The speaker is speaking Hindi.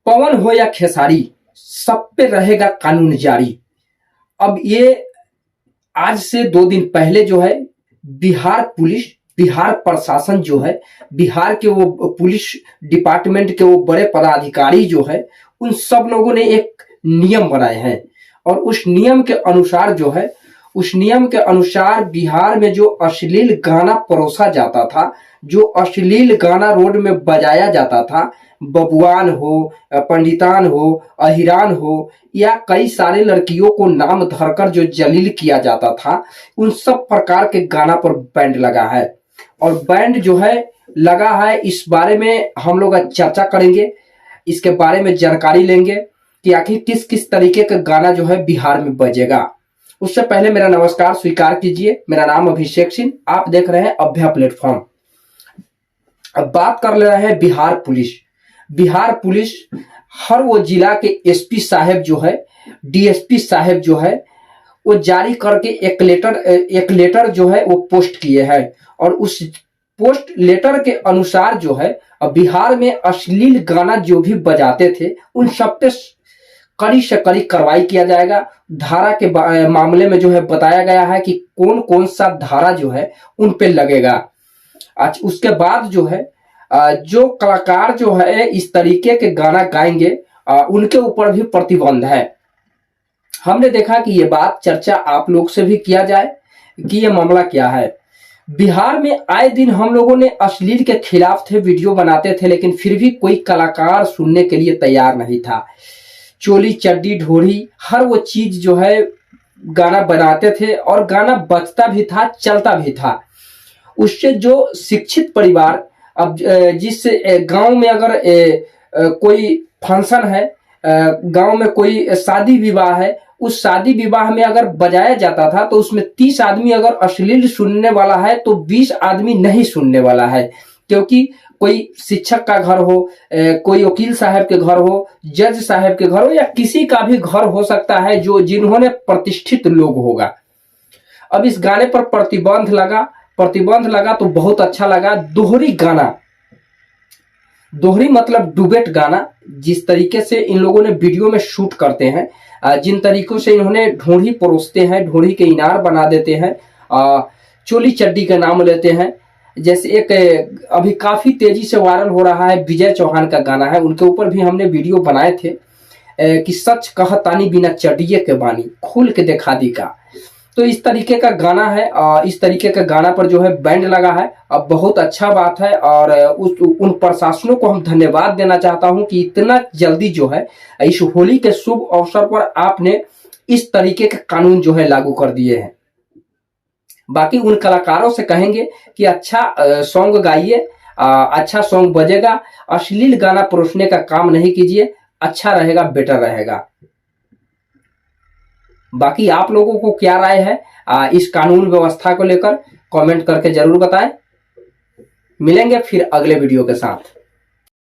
पवन हो या खेसारी, सब पे रहेगा कानून जारी। अब ये आज से 2 दिन पहले जो है बिहार पुलिस, बिहार प्रशासन जो है, बिहार के वो पुलिस डिपार्टमेंट के वो बड़े पदाधिकारी जो है, उन सब लोगों ने एक नियम बनाए हैं और उस नियम के अनुसार जो है, उस नियम के अनुसार बिहार में जो अश्लील गाना परोसा जाता था, जो अश्लील गाना रोड में बजाया जाता था, बबुआन हो, पंडितान हो, अहिरान हो, या कई सारे लड़कियों को नाम धरकर जो जलील किया जाता था, उन सब प्रकार के गाना पर बैंड लगा है। और बैंड जो है लगा है, इस बारे में हम लोग चर्चा करेंगे, इसके बारे में जानकारी लेंगे कि आखिर किस किस तरीके का गाना जो है बिहार में बजेगा। उससे पहले मेरा नमस्कार स्वीकार कीजिए। मेरा नाम अभिषेक सिंह, आप देख रहे हैं अभ्या प्लेटफॉर्म। अब बात कर ले रहे हैं बिहार पुलिस। बिहार पुलिस हर वो जिला के एसपी साहब जो है, डीएसपी साहब जो है, वो जारी करके एक लेटर जो है वो पोस्ट किए हैं और उस पोस्ट लेटर के अनुसार जो है बिहार में अश्लील गाना जो भी बजाते थे उन सब पे कड़ी से कड़ी कार्रवाई किया जाएगा। धारा के मामले में जो है बताया गया है कि कौन कौन सा धारा जो है उन पे लगेगा। आज उसके बाद जो है जो कलाकार जो है इस तरीके के गाना गाएंगे उनके ऊपर भी प्रतिबंध है। हमने देखा कि ये बात चर्चा आप लोग से भी किया जाए कि ये मामला क्या है। बिहार में आए दिन हम लोगों ने अश्लील के खिलाफ थे, वीडियो बनाते थे, लेकिन फिर भी कोई कलाकार सुनने के लिए तैयार नहीं था। चोली चड्डी ढोरी हर वो चीज जो है गाना बनाते थे और गाना बजता भी था, चलता भी था। उससे जो शिक्षित परिवार, अब जिस गांव में अगर कोई फंक्शन है, गांव में कोई शादी विवाह है, उस शादी विवाह में अगर बजाया जाता था तो उसमें 30 आदमी अगर अश्लील सुनने वाला है तो 20 आदमी नहीं सुनने वाला है। क्योंकि कोई शिक्षक का घर हो, कोई वकील साहब के घर हो, जज साहब के घर हो, या किसी का भी घर हो सकता है जो जिन्होंने प्रतिष्ठित लोग होगा। अब इस गाने पर प्रतिबंध लगा तो बहुत अच्छा लगा। दोहरी गाना, दोहरी मतलब डुबेट गाना, जिस तरीके से इन लोगों ने वीडियो में शूट करते हैं, जिन तरीकों से इन्होंने ढोढ़ी परोसते हैं, ढोढ़ी के इनार बना देते हैं, चोली चड्डी का नाम लेते हैं। जैसे एक अभी काफी तेजी से वायरल हो रहा है विजय चौहान का गाना है, उनके ऊपर भी हमने वीडियो बनाए थे कि सच कहतानी बिना चड्डिये के बानी, खुल के देखा दी का। तो इस तरीके का गाना है, इस तरीके का गाना पर जो है बैंड लगा है। अब बहुत अच्छा बात है और उन प्रशासनों को हम धन्यवाद देना चाहता हूं कि इतना जल्दी जो है इस होली के शुभ अवसर पर आपने इस तरीके के कानून जो है लागू कर दिए हैं। बाकी उन कलाकारों से कहेंगे कि अच्छा सॉन्ग गाइए, अच्छा सॉन्ग बजेगा, अश्लील गाना परोसने का काम नहीं कीजिए, अच्छा रहेगा, बेटर रहेगा। बाकी आप लोगों को क्या राय है इस कानून व्यवस्था को लेकर, कमेंट करके जरूर बताएं। मिलेंगे फिर अगले वीडियो के साथ।